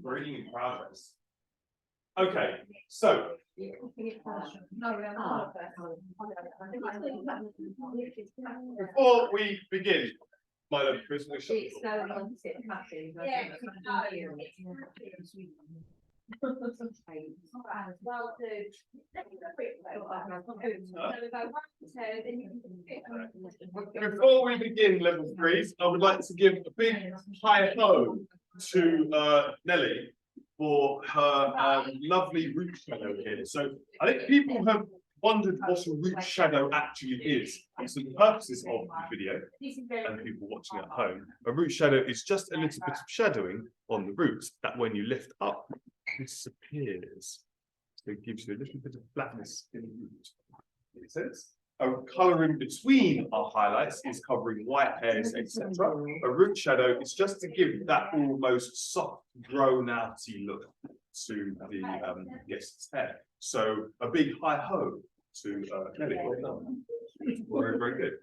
Bringing in progress. Okay, so before we begin, my love, Chris, before we begin level 3s, I would like to give a big hi ho to Nelly for her lovely root shadow here. So I think people have wondered what a root shadow actually is. And so the purposes of the video and people watching at home, a root shadow is just a little bit of shadowing on the roots that when you lift up, disappears. So it gives you a little bit of flatness in the root. Makes sense? A colour in between our highlights is covering white hairs, etc. A root shadow is just to give that almost soft, grown-outy look to the guest's hair. So a big hi-ho to Kelly. Very, very good.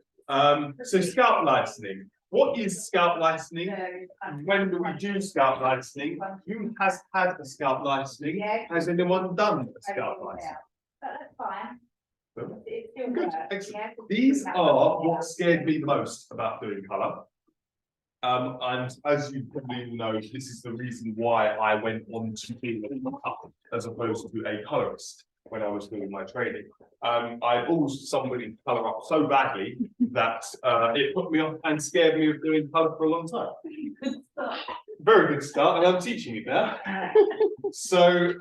So scalp lightening. What is scalp lightening? When do we do scalp lightening? Who has had a scalp lightening? Has anyone done a scalp lightening? That's fine. Good. Excellent. These are what scared me the most about doing colour. And as you probably know, this is the reason why I went on to being a makeup as opposed to a colourist when I was doing my training. I forced somebody to colour up so badly that it put me off and scared me of doing colour for a long time. Very good start, and I'm teaching it now. So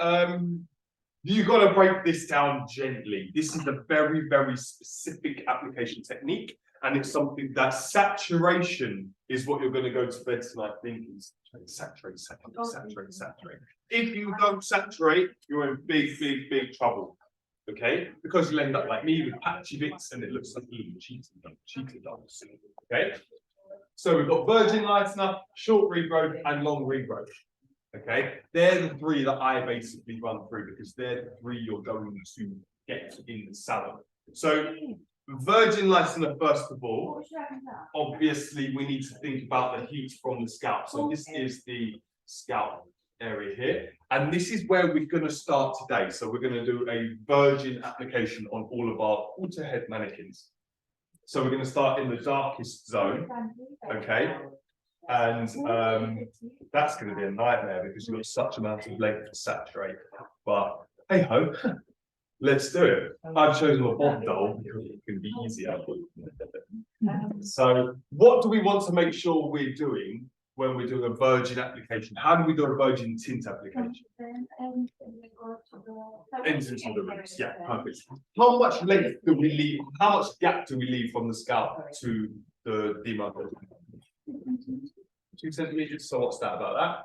you've got to break this down gently. This is a very, very specific application technique, and it's something that saturation is what you're going to go to bed tonight thinking. Saturate, saturate, saturate, saturate. If you don't saturate, you're in big, big, big trouble. Okay? Because you'll end up like me with patchy bits and it looks like you cheated dogs. Okay? So we've got virgin lightener, short regrowth, and long regrowth. Okay, they're the 3 that I basically run through because they're the 3 you're going to get in the salon. So, virgin lightener, first of all, obviously we need to think about the heat from the scalp. So this is the scalp area here, and this is where we're going to start today. So we're going to do a virgin application on all of our quarter head mannequins. So we're going to start in the darkest zone, okay? And that's going to be a nightmare because you've got such amount of length to saturate. But hey ho, let's do it. I've chosen a bob doll because it's going to be easier. So, what do we want to make sure we're doing when we're doing a virgin application? How do we do a virgin tint application? Ends into the roots. Yeah, perfect. How much length do we leave? How much gap do we leave from the scalp to the demarcation? 2 centimeters, so what's that about that?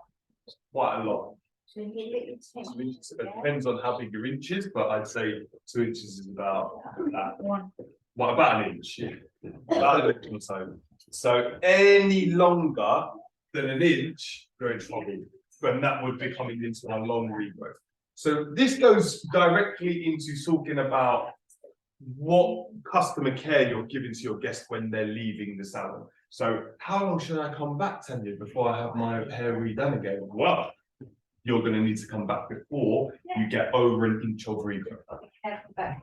Quite a lot. It depends on how big your inch is, but I'd say 2 inches is about that. What about an inch? Yeah. About an inch or so. So any longer than an inch, you're in trouble. And that would be coming into a long regrowth. So this goes directly into talking about what customer care you're giving to your guest when they're leaving the salon. So how long should I come back, Tanya, before I have my hair redone again? Well, you're going to need to come back before you get over an inch of regrowth.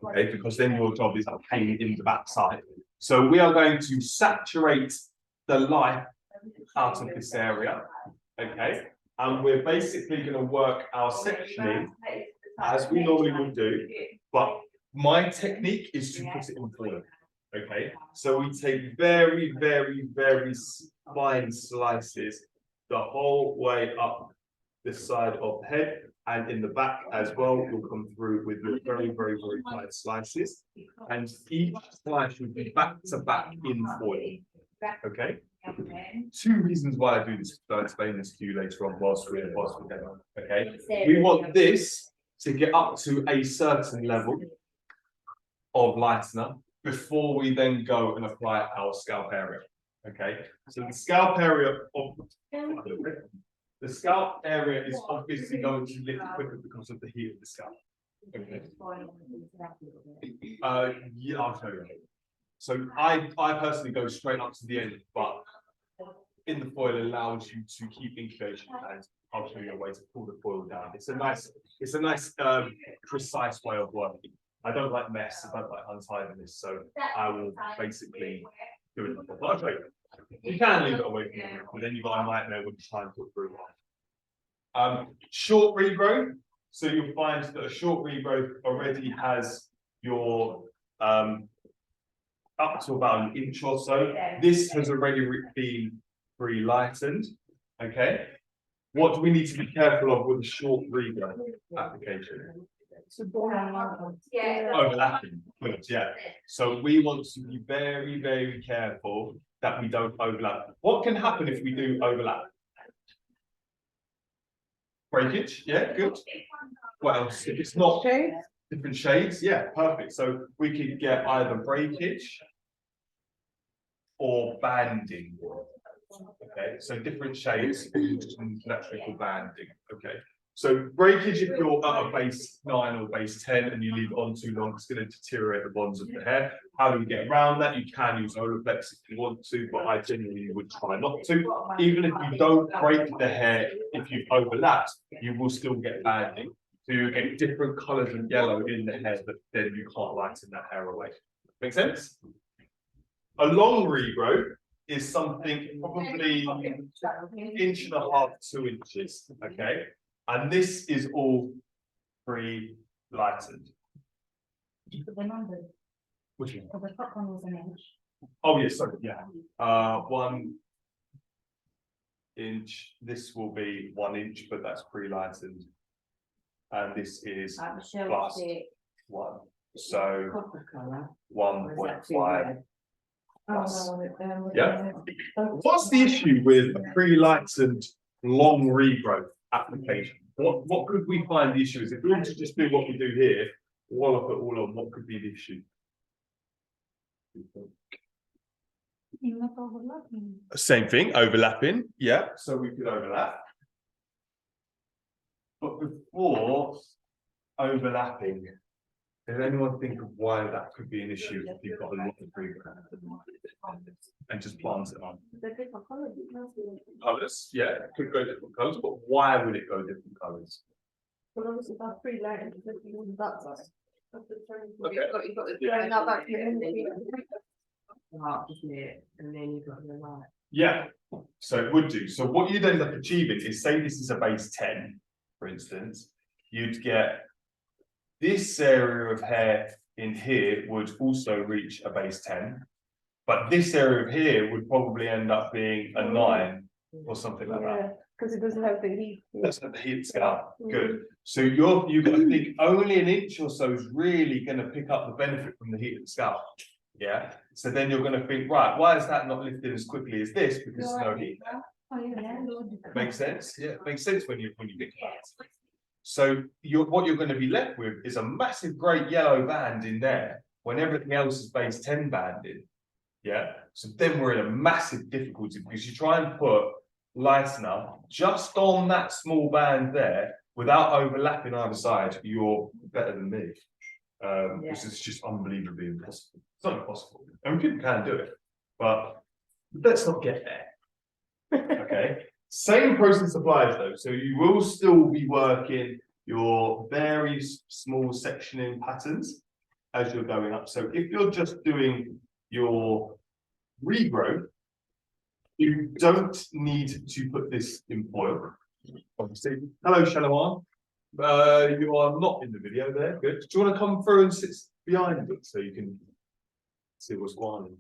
Okay, because then your job is a pain in the backside. So we are going to saturate the light out of this area. Okay, and we're basically going to work our sectioning as we normally would do, but my technique is to put it in foil. Okay, so we take very, very, very fine slices the whole way up the side of the head, and in the back as well. You'll come through with your very, very, very fine slices, and each slice will be back to back in foil. Okay. 2 reasons why I do this. I'll explain this to you later on whilst we're going. Okay. We want this to get up to a certain level of lightener before we then go and apply our scalp area. Okay, so the scalp area is obviously going to lift quicker because of the heat of the scalp. Okay. Yeah, I'll show you. So I personally go straight up to the end, but in the foil allows you to keep incubation, and I'll show you a way to pull the foil down. It's a nice precise way of working. I don't like mess, I don't like untidiness, so I will basically do it like that. But I'll show you. You can leave it away from the root, but then you've got a nightmare when you try and put through one. Short regrowth. So you'll find that a short regrowth already has your up to about an inch or so. This has already been pre-lightened. Okay. What do we need to be careful of with a short regrowth application? Overlapping. Good, yeah. So we want to be very, very careful that we don't overlap. What can happen if we do overlap? Breakage, yeah, good. What else? If it's not different shades, yeah, perfect. So we could get either breakage or banding. Okay, so different shades and electrical banding. Okay, so breakage, if you're at a base 9 or base 10 and you leave it on too long, it's going to deteriorate the bonds of the hair. How do we get around that? You can use Olaplex if you want to, but I generally would try not to. Even if you don't break the hair, if you've overlapped, you will still get banding. So you get different colours of yellow in the hair, but then you can't lighten that hair away. Make sense? A long regrowth is something probably 1.5 inches, 2 inches. Okay, and this is all pre-lightened. Which one? The top one was an inch. Oh yes, sorry, yeah. 1 inch. This will be 1 inch, but that's pre-lightened, and this is plus 1. So 1.5. Yeah. What's the issue with a pre-lightened long regrowth application? What could we find the issue is? If we were to just do what we do here, wallop it all on, what could be the issue? Same thing, overlapping. Yeah, so we could overlap. But before overlapping, does anyone think of why that could be an issue if you've got a lot of regrowth and just plant it on? Colours, yeah, it could go different colours, but why would it go different colours? Well, obviously, that's pre-lightened. Okay. You've got the drawing out back here. And then you've got the light. Yeah, so it would do. So what you'd end up achieving is, say this is a base 10, for instance, you'd get this area of hair in here would also reach a base 10, but this area of here would probably end up being a 9 or something like that. Because it doesn't have the heat. That's not the heat scale. Good. So you've got to think only an inch or so is really going to pick up the benefit from the heat of the scalp. Yeah. So then you're going to think, right, why is that not lifted as quickly as this? Because there's no heat. Makes sense. Yeah, it makes sense when you think about it. So what you're going to be left with is a massive great yellow band in there when everything else is base 10 banded. Yeah. So then we're in a massive difficulty because you try and put lightener just on that small band there without overlapping either side, you're better than me. This is just unbelievably impossible. It's not impossible. I mean, people can do it, but let's not get there. Okay. Same process applies though. So you will still be working your very small sectioning patterns as you're going up. So if you're just doing your regrowth, you don't need to put this in foil. Obviously. Hello, Shalom. You are not in the video there. Good. Do you want to come through and sit behind it so you can see what's going on?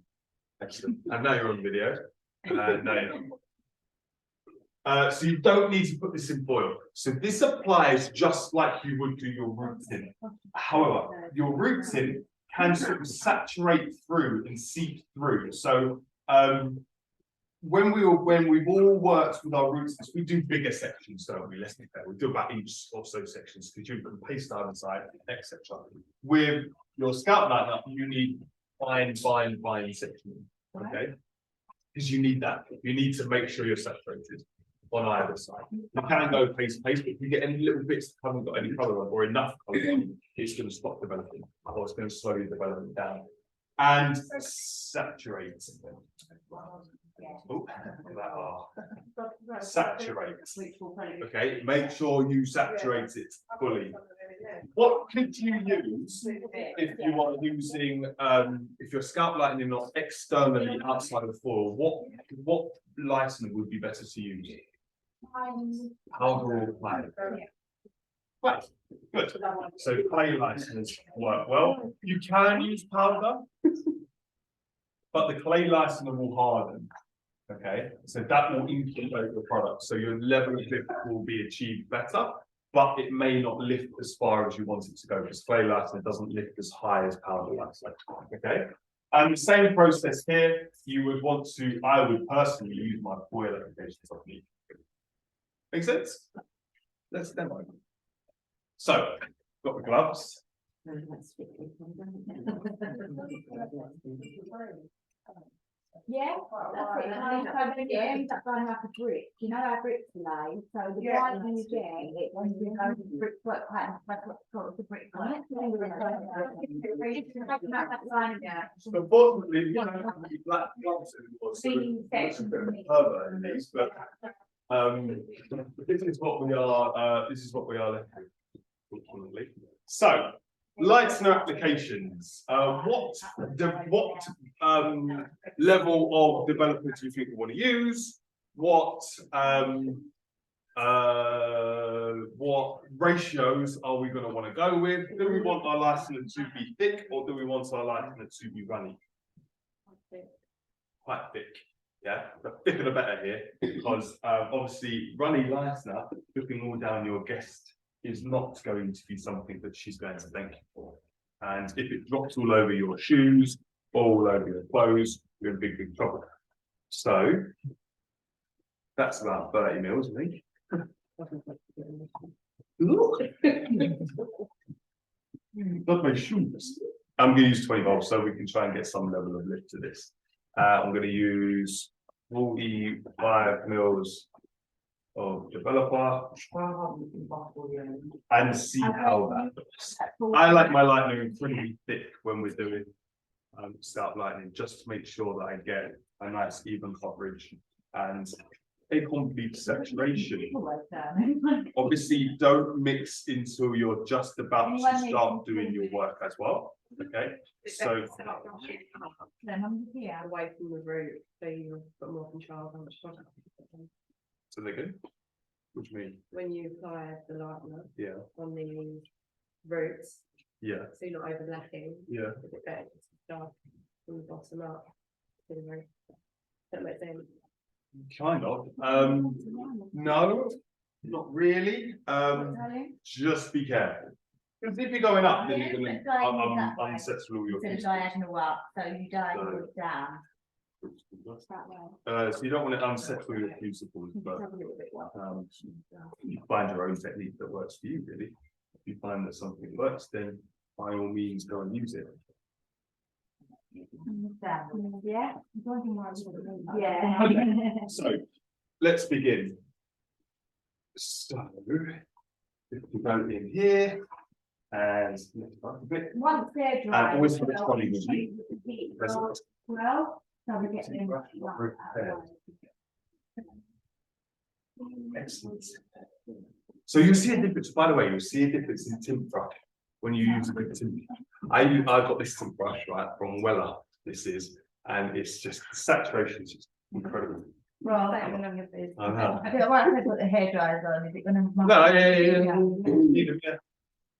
Excellent. And now you're on video. No, you're not. So you don't need to put this in foil. So this applies just like you would do your root tint. However, your root tint can sort of saturate through and seep through. So when we've all worked with our roots, we do bigger sections, don't we? Let's be fair. We do about inch or so sections because you can paste either side, etc. With your scalp lightener, you need fine sectioning. Okay, because you need that. You need to make sure you're saturated on either side. You can go paste, but if you get any little bits that haven't got any colour on or enough colour on, it's going to stop developing, or it's going to slow your development down. And saturate. Oh, that are saturate. Okay, make sure you saturate it fully. What could you use if you are using if you're scalp lightening not externally outside of the foil? What lightener would be better to use? Powder or clay? Right, good. So clay lighteners work well. You can use powder, but the clay lightener will harden. Okay, so that will infiltrate the product. So your level of lift will be achieved better, but it may not lift as far as you want it to go because clay lightener doesn't lift as high as powder lightener. Okay, and the same process here. You would want to, I would personally use my foil application technique. Make sense? Let's demo. So, got the gloves. Yeah, that's it. And also when it ends up going like a brick, you know how bricks are laid, so the whitening you get, it when you go to the brick work pattern, that's what's called the brick on it. Unfortunately, we don't have any black gloves anymore, so it's a bit of a pervert in these, but this is what we are left with, unfortunately. So, lightener applications. What level of development do you think we want to use? What ratios are we going to want to go with? Do we want our lightener to be thick or do we want our lightener to be runny? Quite thick. Yeah, the thicker the better here, because obviously runny lightener looking all down your guest is not going to be something that she's going to thank you for. And if it drops all over your shoes, all over your clothes, you're in big trouble. So that's about 30 mils, I think. Look, not my shoes. I'm going to use 20 volts so we can try and get some level of lift to this. I'm going to use 45 mils of developer and see how that looks. I like my lightning pretty thick when we're doing scalp lightning, just to make sure that I get a nice even coverage and a complete saturation. Obviously, don't mix until you're just about to start doing your work as well. Okay, so Away from the root, so you've got more control of how much product. so they're good. What do you mean? When you apply the lightener Yeah, on the roots, yeah, so you're not overlapping. yeah. It's a bit better to start from the bottom up to the root. That makes sense. Kind of. No, not really. Just be careful. Because if you're going up, then you're going to unsettle your Instead of pieces. diagonal up, so you diagonal down. So you don't want to unsettle your crucibles, but you find your own technique that works for you, really. If you find that something works, then by all means go and use it. Yeah. Yeah. So let's begin. So if we go in here and lift up a bit. Once they're dry. And always have a trolley with you. Well, so we get them. Excellent. So you'll see a difference, by the way, you'll see a difference in tint brush when you use a good tint. I got this tint brush, right, from Weller, this is, and it's just, the saturation is just incredible. Well, I know. I don't want to put the hair dryers on, is it gonna? No, yeah.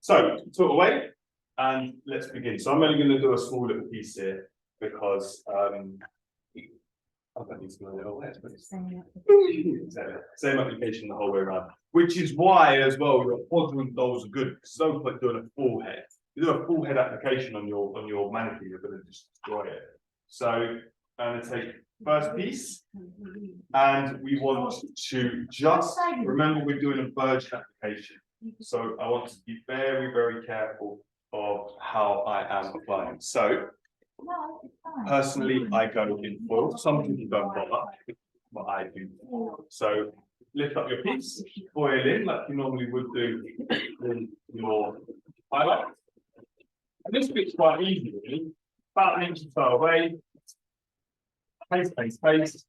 So, put away, and let's begin. So I'm only going to do a small little piece here, because I don't need to know the whole way. Same application the whole way around. Which is why, as well, your quadrant dolls are good. Because don't put doing a full head. You do a full head application on your mannequin, you're going to just destroy it. So I'm going to take first piece, and we want to just remember we're doing a verge application. So I want to be very careful of how I am applying. So personally, I go in foil. Some people don't bother, but I do. So lift up your piece, foil in like you normally would do in your highlight. And this bit's quite easy, really. About an inch or so away. Paste.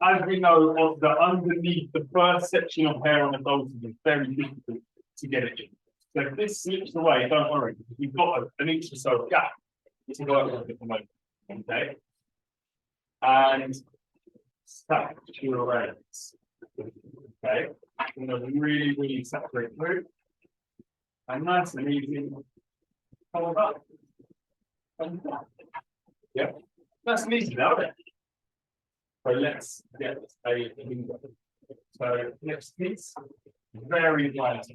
as we know, of the underneath the first section of hair on adults is very difficult to get it in. So if this slips away, don't worry, because we've got an inch or so of gap to work with at the moment. Okay. And saturate. Okay. I'm going to really saturate through. And nice and easy. Hold up. And yeah. Nice and easy now, isn't it? So let's get a finger. So next piece, very light.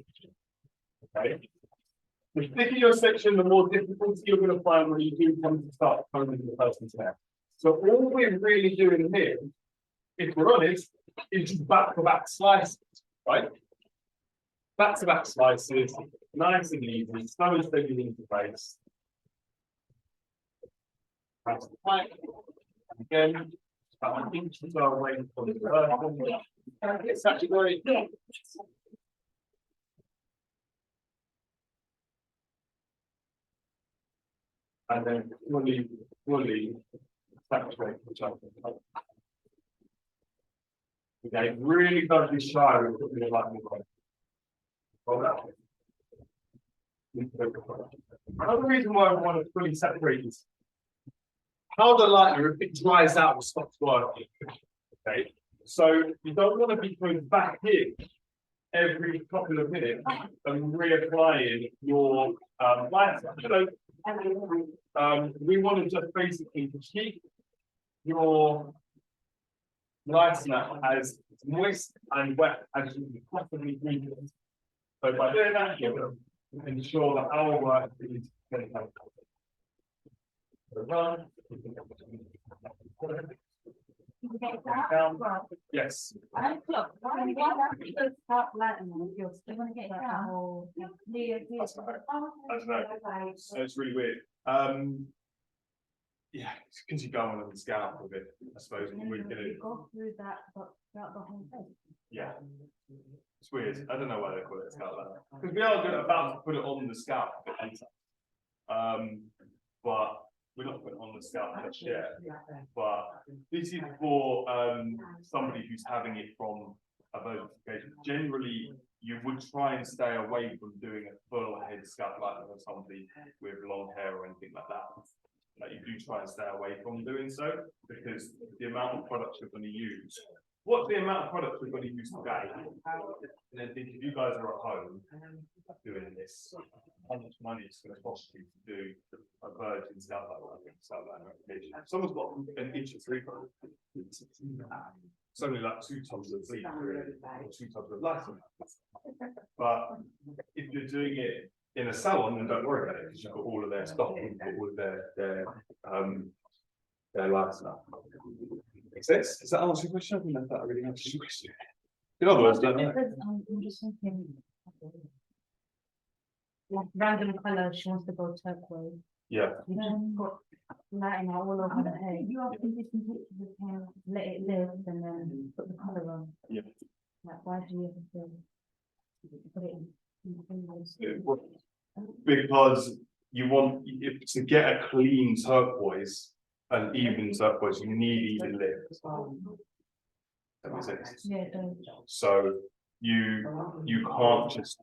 Okay. The thicker your section, the more difficulty you're going to find when you do come to start combing the person's hair. So all we're really doing here, if we're honest, is just back-to-back slices, right? Back-to-back slices, nice and easy, slow and steady into place. That's the height. Again, about an inch or so away from the person. It's actually going. Yeah. And then fully saturate the chocolate. Okay, it really does be shy with putting it like another reason why I want to fully separate is how the lightener, if it dries out, will stop working. Okay, so you don't want to be going back in every couple of minutes and reapplying your lightener. So we want to just basically keep your lightener as moist and wet as you possibly can. So by doing that, you will ensure that our work is going to help. Yes. It's really weird. Yeah, because you go on the scalp with it, I suppose. We're gonna go through that, but throughout the whole thing. Yeah, it's weird. I don't know why they call it scalp ladder. Because we are about to put it on the scalp a bit later. But we're not putting it on the scalp just yet. But this is for somebody who's having it from a verification. Generally, you would try and stay away from doing a full head scalp ladder for somebody with long hair or anything like that. Like you do try and stay away from doing so because the amount of products you're going to use. What's the amount of products we're going to use today? And then think if you guys are at home doing this, how much money it's going to cost you to do a virgin scalp application? Someone's got an inch of 3 products. It's only like 2 tons of bleach, or 2 tons of lighting. But if you're doing it in a salon, then don't worry about it because you've got all of their stock, you've got all of their lights now. Makes sense? Does that answer your question? I don't know if that really answers your question. In other words, don't know. I'm just thinking, like random colour, she wants to go turquoise. Yeah. You just put lighting out all over the hair. You have to take some pictures of hair, let it live, and then put the colour on. Yeah. Like, why do you have to put it in? Because you want to get a clean turquoise and even turquoise, you need even lift. That makes sense. Yeah, it does. So you can't just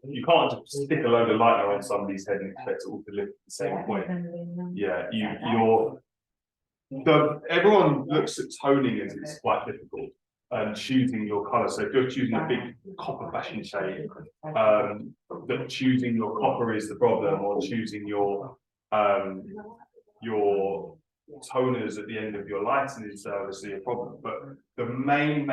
stick a load of lightener on somebody's head and expect it all to lift at the same point. Yeah, everyone looks at toning as it's quite difficult. And choosing your colour. So if you're choosing a big copper fashion shade, that choosing your copper is the problem, or choosing your toners at the end of your lighting is obviously a problem. But the main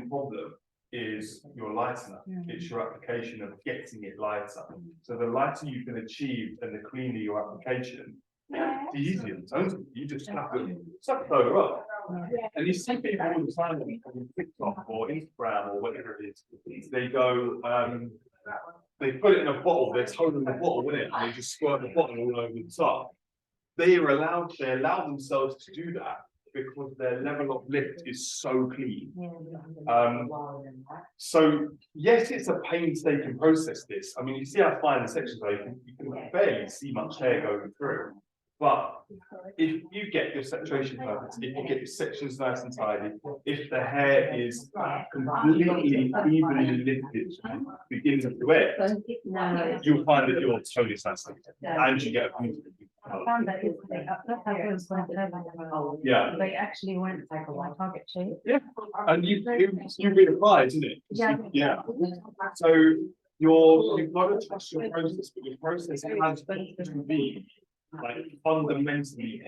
problem is your lightener. It's your application of getting it lighter. So the lighter you can achieve and the cleaner your application, the easier the tones. You just have to soda up. And you see people all the time on TikTok or Instagram or whatever it is. They go, they put it in a bottle, they're toning the bottle with it, and they just squirt the bottle all over the top. They allow themselves to do that because their level of lift is so clean. So yes, it's a painstaking process. This, I mean, you see how fine the sections are. You can barely see much hair going through. But if you get your saturation perfect, if you get your sections nice and tidy, if the hair is completely evenly lifted, beginning to end, you'll find that your tone is nice and you get a beautiful. I found that yesterday, that's how it was when I was Yeah. they actually went like my target shape. Yeah, and you reapply, isn't it? Yeah. Yeah. So you've got to trust your process, but your process has to be like fundamentally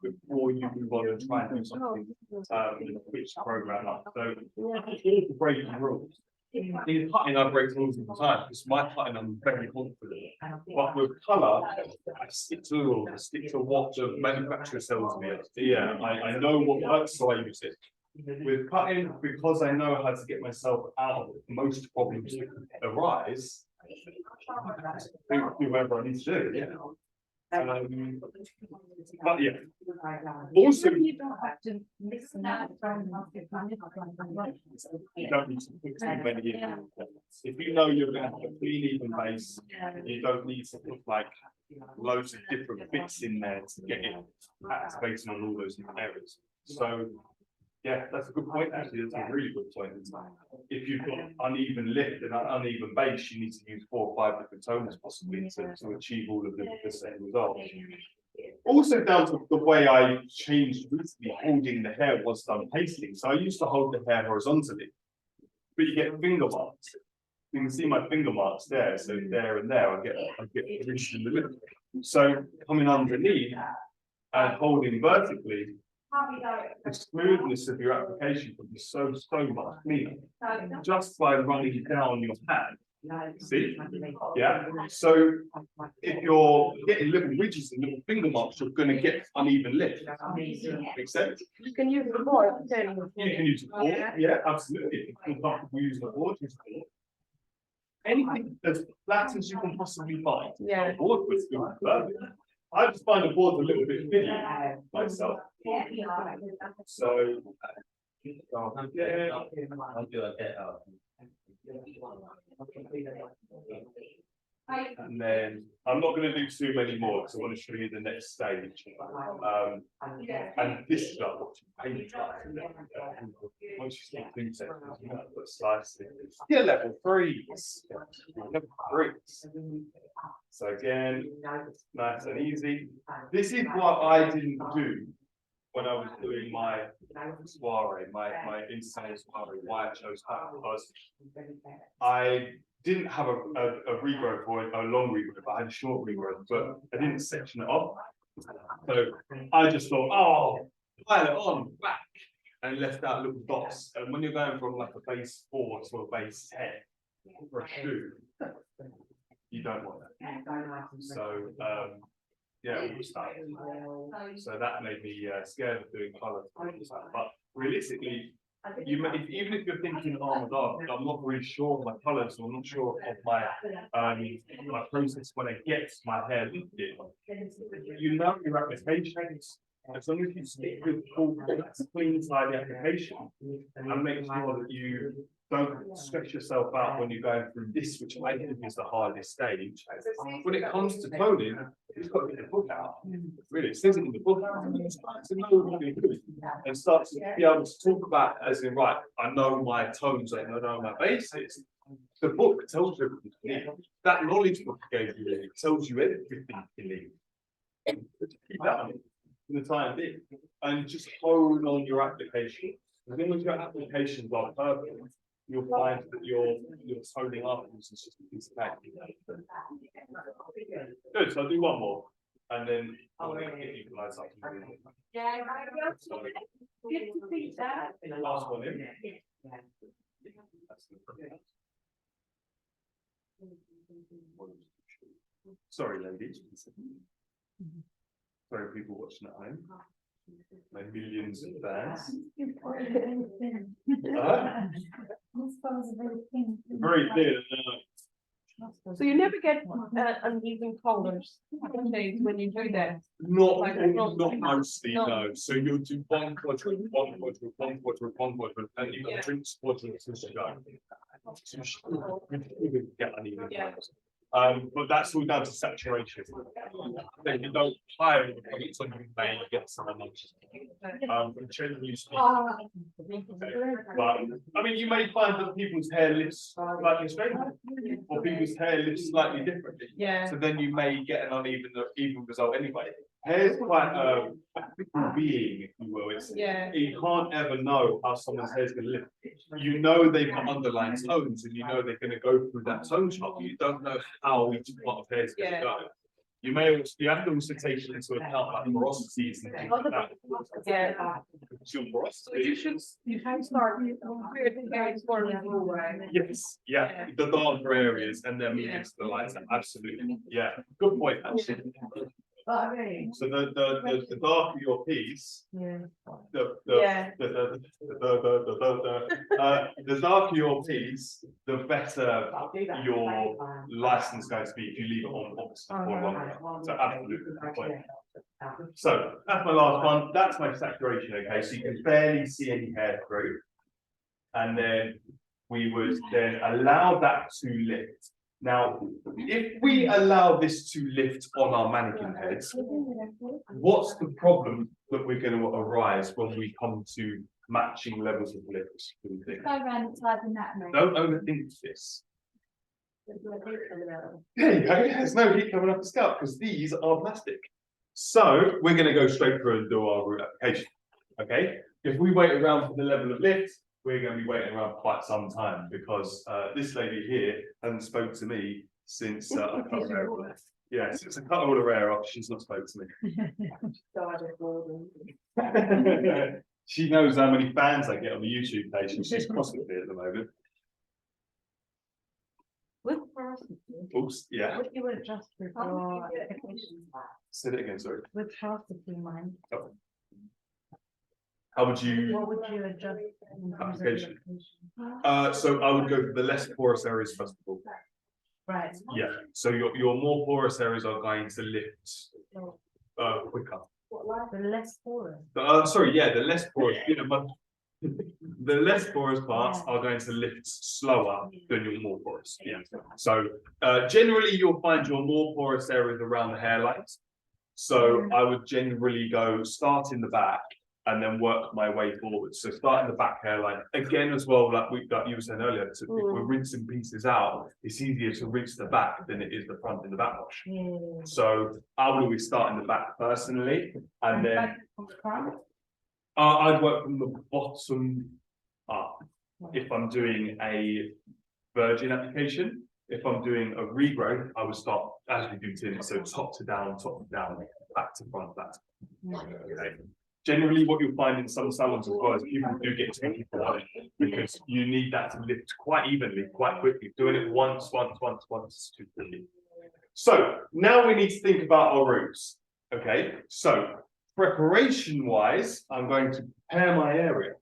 before you move on and try and do something which program up. So here's the breaking rules. In cutting, I break rules all the time because my cutting I'm very confident. But with colour, I stick to the rules, I stick to what the manufacturer sells me. Yeah, I know what works, so I use it. With cutting, because I know how to get myself out of most problems that arise, do whatever I need to do, yeah. But yeah, also You don't have to listen to you don't need to put too many in. If you know you're going to have a clean even base, you don't need to put like loads of different bits in there to get it activated on all those different areas. So yeah, that's a good point. Actually, that's a really good point. If you've got uneven lift and uneven base, you need to use 4 or 5 different toners possibly to achieve all of the same result. Also down to the way I changed recently holding the hair whilst I'm pasting. So I used to hold the hair horizontally, but you get finger marks. You can see my finger marks there. So there and there, I get ridged in the middle. So coming underneath and holding vertically, the smoothness of your application can be so much cleaner just by running down your hand. See? Yeah. So if you're getting little ridges and little finger marks, you're going to get uneven lift. Makes sense? You can use the board. You can use the board. Yeah, absolutely. If you're comfortable using the board, use the board. Anything as flat as you can possibly find. Yeah. The board was good. I just find the board a little bit thin myself. So, yeah. I'll do like that. And then I'm not going to do too many more because I want to show you the next stage. And this is like what you paint like. Once you start doing sections, you have to put slices. Yeah, level 3s. Level 3s. So again, nice and easy. This is what I didn't do when I was doing my soiree, my insane soiree. Why I chose that because I didn't have a regrowth or a long regrowth, I had a short regrowth, but I didn't section it off. So I just thought, oh, pile it on, whack, and left out little dots. And when you're going from like a base 4 to a base 10 for a shoe, you don't want that. So yeah, we'll start. So that made me scared of doing colour. But realistically, even if you're thinking, oh my god, I'm not really sure of my colours, or I'm not sure of my process when I get my hair lifted, you know your applications. As long as you stick with full clean tidy application and make sure that you don't stress yourself out when you're going through this, which I think is the hardest stage. When it comes to toning, you've got to get the book out. Really, it says it in the book. Start to know what you're doing and start to be able to talk about as in, right, I know my tones, I know my bases. The book tells you everything you need. That knowledge book gave you, it tells you everything you need. Keep that on in the time being and just hone on your application. As long as your applications are perfect, you'll find that your toning afterwards is just a piece of cake. Good, so I'll do one more and then I'll get you guys up. Yeah, good to see that. Last one in. Sorry, ladies. Sorry, people watching at home. My millions of fans. Very thin. So you never get uneven colors when you do that. Not mostly, no. So you'll do one quadrant, one quadrant, one quadrant, one quadrant, and you can drink quadrants as you go. So you should get uneven colors. But that's all down to saturation. Then you don't hire the products on you may get some generally speaking. But I mean, you may find that people's hair lifts slightly straighter, or people's hair lifts slightly differently. Yeah. So then you may get an even result anyway. Hair is quite a fickle being, if you will. It's, you can't ever know how someone's hair is going to lift. You know they've got underlying tones, and you know they're going to go through that tone chart. You don't know how each part of hair is going to go. You have to also take into account like porosities and things like that. Your porosity. You can start Yes, yeah, the darker areas and then move into the lighter. Absolutely, yeah. Good point, actually. So the darker your piece, the darker your piece, the better your license is going to be if you leave it on obviously for longer. So absolutely. So that's my last one. That's my saturation. Okay, so you can barely see any hair through, and then we would then allow that to lift. Now, if we allow this to lift on our mannequin heads, what's the problem that we're going to arise when we come to matching levels of lift? Go around typing that. Don't overthink this. There you go. There's no heat coming up the scalp because these are plastic. So we're going to go straight through and do our root application. Okay. If we wait around for the level of lift, we're going to be waiting around quite some time because this lady here hasn't spoke to me since I cut her hair off. Yeah, since I cut all her hair off, she's not spoke to me. She knows how many fans I get on the YouTube page, and she's crossing me at the moment. With porosity. Oops, yeah. What you would adjust with your application? Say that again, sorry. With porosity in mind. Oh. How would you? What would you adjust? Application. So I would go for the less porous areas first of all. Right. Yeah. So your more porous areas are going to lift quicker. The less porous. Sorry, yeah, the less porous. The less porous parts are going to lift slower than your more porous. Yeah. So generally, you'll find your more porous areas around the hairlines. So I would generally start in the back and then work my way forward. So start in the back hairline. Again, as well, like you were saying earlier, if we're rinsing pieces out, it's easier to rinse the back than it is the front in the backwash. So I would always start in the back personally, and then I'd work from the bottom up if I'm doing a virgin application. If I'm doing a regrowth, I would start as we do tin, so top to down, back to front, back to front. Okay. Generally, what you'll find in some salons as well is people do get technical on it because you need that to lift quite evenly, quite quickly. Doing it once is too quickly. So now we need to think about our roots. Okay, so preparation wise, I'm going to prepare my area.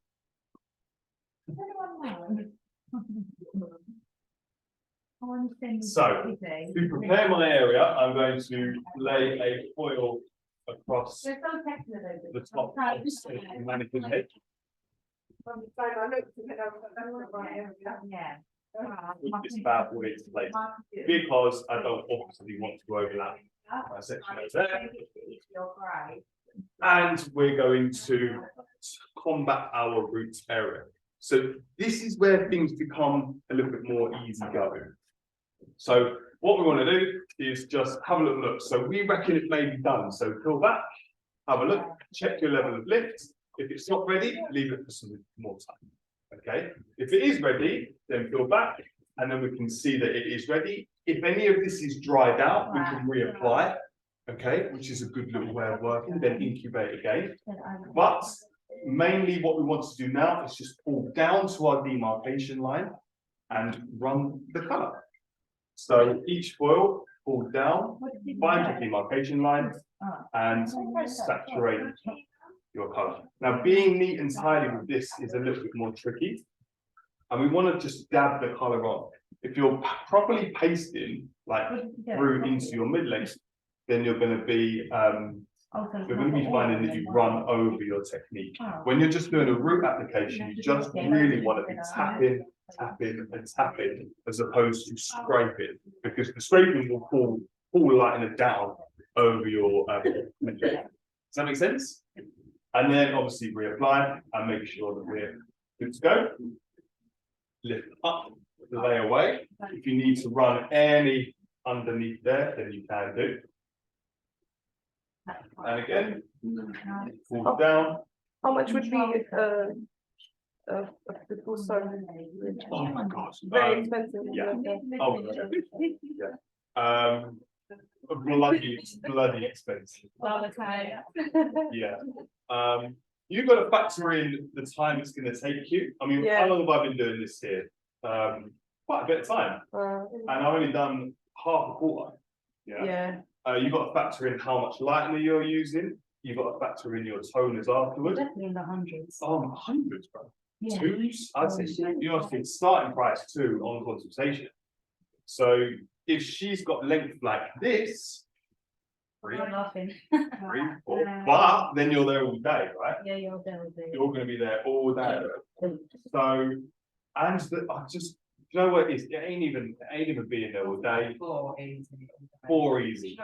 So to prepare my area, I'm going to lay a foil across the top of the mannequin head. With this bad way to place because I don't obviously want to overlap my section over there. And we're going to combat our roots area. So this is where things become a little bit more easygoing. So what we want to do is just have a little look. So we reckon it may be done. So pull back, have a look, check your level of lift. If it's not ready, leave it for some more time. Okay. If it is ready, then pull back, and then we can see that it is ready. If any of this is dried out, we can reapply. Okay, which is a good little way of working. Then incubate again. But mainly, what we want to do now is just pull down to our demarcation line and run the colour. So each foil, pull down, find your demarcation line, and saturate your colour. Now, being neat and tidy with this is a little bit more tricky, and we want to just dab the colour on. If you're properly pasting, like through into your mid-length, then you're going to be finding that you run over your technique. When you're just doing a root application, you just really want to be tapping tapping and tapping as opposed to scraping, because the scraping will pull lightener down over your does that make sense? And then obviously reapply and make sure that we're good to go. Lift up, lay away. If you need to run any underneath there, then you can do. And again, fall down. How much would be a full soap? Oh my gosh. Very expensive. yeah. Oh, yeah. Bloody expensive. All the time. Yeah. You've got to factor in the time it's going to take you. I mean, Yeah. how long have I been doing this here? Quite a bit of time. And I've only done half a quarter. Yeah. You've got to factor in how much lightener you're using. You've got to factor in your toners afterwards. Definitely in the hundreds. Oh, hundreds, bro. Yeah. Twos? I'd say you're asking starting price 2 on consultation. So if she's got length like this, 3, I'm laughing. 3, 4, but then you're there all day, right? Yeah, you're there. You're going to be there all day. So, and I just, you know what it is? It ain't even being there all day. 4 easy.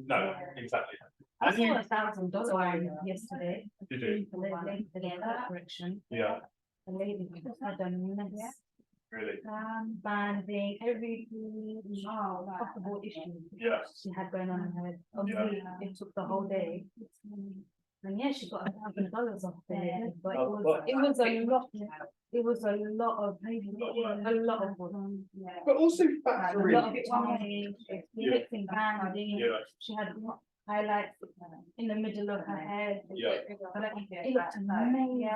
No, exactly. I And saw you, $1,000 yesterday. Did you? For the lady for the correction. Yeah, The lady just had a mess. really. Banding, every possible issue Yeah. she had going on in her head. Obviously, it took the whole day. And yeah, she got $1,000 off there, but it was a lot. It was a lot of But also a factor lot in. of time, fixing banding. Yeah. She had highlights in the middle of her head. Yeah. It looked amazing.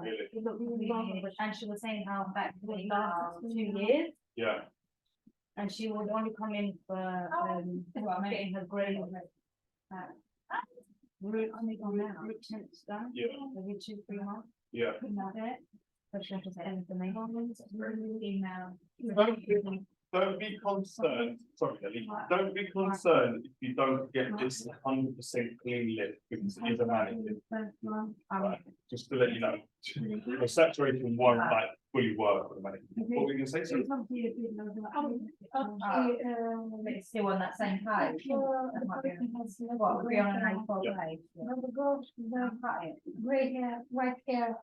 Really? It looked really good. And she was saying how back it would last 2 years. Yeah. And she would only come in for getting her grade root tints done. Yeah. Every 2-3 months. Yeah. But she had to spend the main Don't be concerned. Sorry, Ellie. Don't be concerned if you don't get this 100% clean lift because it is a mannequin. Right. Just to let you know, the saturation won't like fully work for the mannequin. What were you going to say? Sorry? It's still on that same page. What, we're on an A4 Yeah. page? Right here,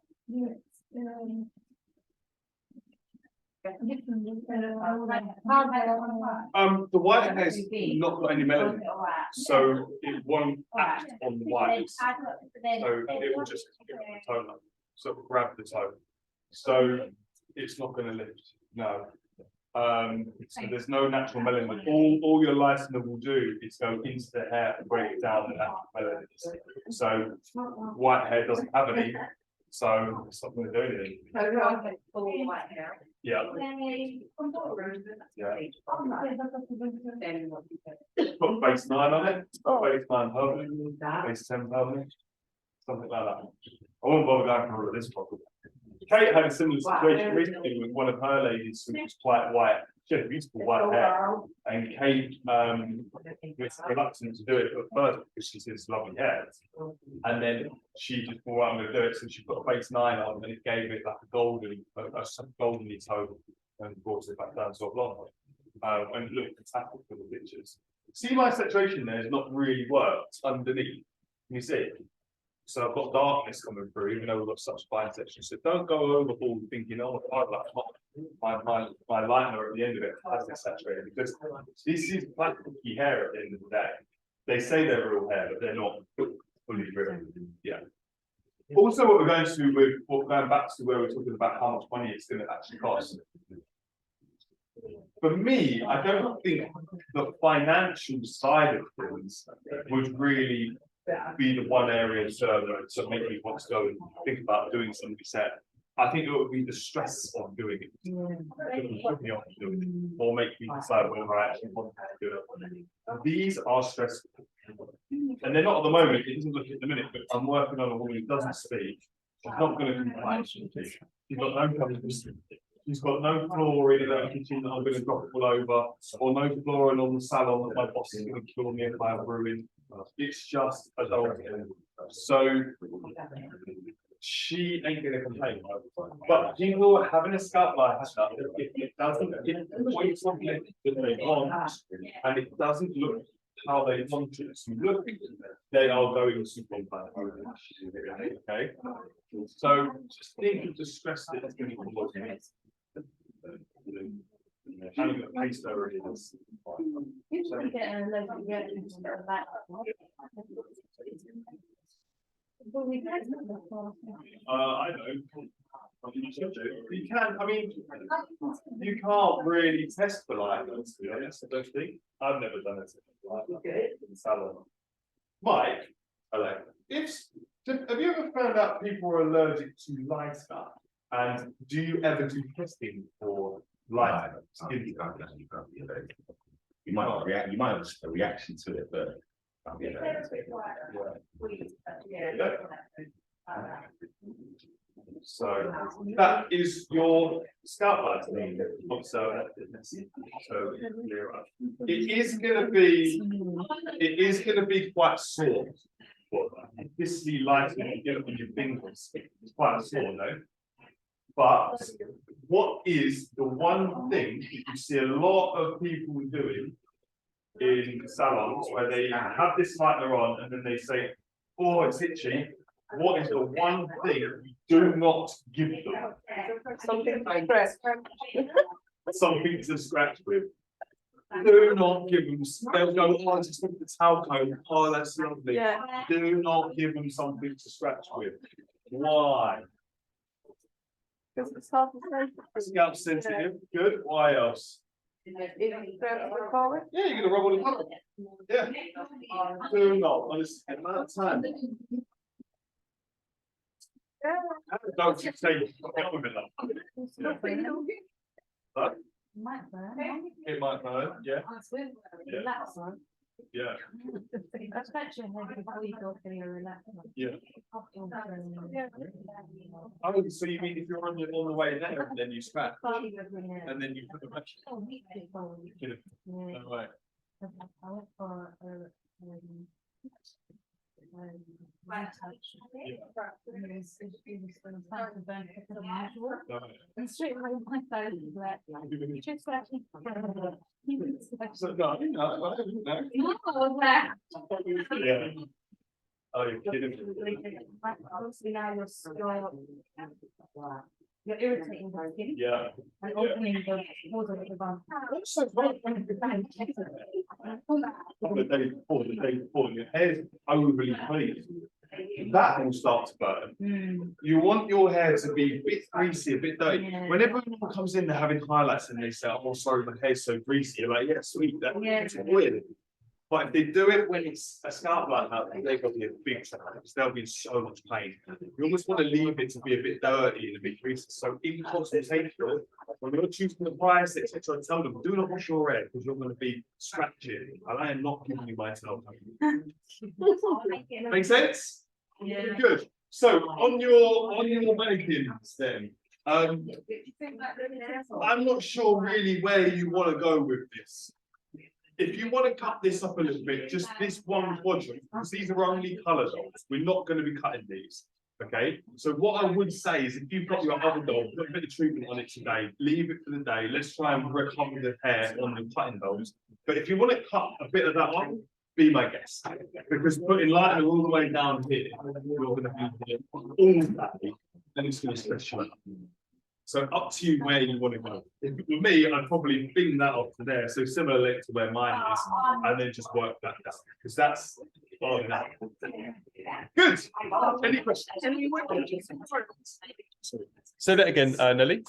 The white has not got any melanin, so it won't act on the whites. So it will just give it the toner. So it will grab the tone. So it's not going to lift. No. So there's no natural melanin. All your lightener will do is go into the hair and break down the natural melanin. So white hair doesn't have any, so it's not going to do anything. Yeah. Yeah. Put base 9 on it. Put base 9 permanent. Base 10 permanent. Something like that. I won't bother going through all of this problem. Kate had a similar situation recently with one of her ladies who was quite white. She had beautiful white hair, and Kate was reluctant to do it at first because she said it's lovely hair. And then she just thought, well, I'm going to do it. So she put a base 9 on, and it gave it like a goldeny tone, and brought it back down to a blonde. And it looked fantastic for the pictures. See, my saturation there has not really worked underneath. Can you see it? So I've got darkness coming through, even though we've got such fine sections. So don't go overboard thinking, oh, my liner at the end of it has this saturated, because this is plasticky hair at the end of the day. They say they're real hair, but they're not fully real. Yeah. Also, what we're going to do with going back to where we're talking about how much money it's going to actually cost. For me, I don't think the financial side of things would really be the one area to make me want to go and think about doing something set. I think it would be the stress of doing it. It would put me off doing it, or make me decide whether I actually want to do it. These are stressful. And they're not at the moment, it doesn't look at the minute, but I'm working on a woman who doesn't speak. She's not going to complain. She's got no covers. She's got no flooring in her kitchen that I'm going to drop it all over, or no flooring on the salon that my boss is going to kill me if I have ruined. It's just a dog. So she ain't gonna complain. But people having a scalp like that, it doesn't, it something that they want, and it doesn't look how they want it to look, they are going to complain. Okay, so just think of the stress that it's going to cause. Having a paste over it is. Usually get a local reaction to that. I know. You can, I mean, you can't really test for lightness, to be honest, I don't think. I've never done it like that in the salon. Mike, hello. Have you ever found out people are allergic to lighter? And do you ever do testing for lighter? You can't be allergic. You might react. You might have a reaction to it, but can't be allergic. So that is your scalp lightening. So it is going to be quite sore. This is the lightening you get on your fingers. It's quite sore, no? But what is the one thing that you see a lot of people doing in salons where they have this lightener on and then they say, oh, it's itchy. What is the one thing you do not give them? Something to scratch. Something to scratch with. Do not give them, they'll go, oh, I just want the towel coat. Oh, that's lovely. Yeah. Do not give them something to scratch with. Why? Because it's half the same. Scalp sensitive. Good. Why else? Yeah, you're gonna rub on the collar. Yeah. Do not. Honestly, the amount of time. Don't you say get with it. Huh? Might burn. It might burn. Yeah. Relax on. Yeah. Scratch your head before you go for your relax. Yeah. Yeah. Oh, so you mean if you're on the way there, and then you scratch, and then you put the match? No way. I went for and straight away my phone was like, just scratching. So, no, I don't know. Yeah. Oh, you're kidding me. Obviously now you're irritating the skin Yeah. and opening the water at the bottom. The day before, your hair's overly clean. That will start to burn. You want your hair to be a bit greasy, a bit dirty. Yeah. Whenever anyone comes in, they're having highlights and they say, oh, sorry, my hair's so greasy. You're like, yeah, sweet. That's weird. But if they do it when it's a scalp like that, they're going to be a big challenge. They'll be in so much pain. You almost want to leave it to be a bit dirty and a bit greasy. So in consultation, when you're choosing the price, etc., tell them, do not wash your hair because you're going to be scratching. And I am not giving you my towel. Make sense? Yeah. Good. So on your mannequins then, I'm not sure really where you want to go with this. If you want to cut this up a little bit, just this one quadrant, because these are only colour dots, we're not going to be cutting these. Okay, so what I would say is if you've got your other doll, put a bit of treatment on it today, leave it for the day. Let's try and recover the hair on the cutting dolls. But if you want to cut a bit of that off, be my guest. Because putting lightning all the way down here, you're going to be here all day, and it's going to stress you out. So up to you where you want to go. For me, I'd probably bring that up to there, so similar length to where mine is, and then just work that down, because that's all that. Good. Any questions? Say that again, Nelly.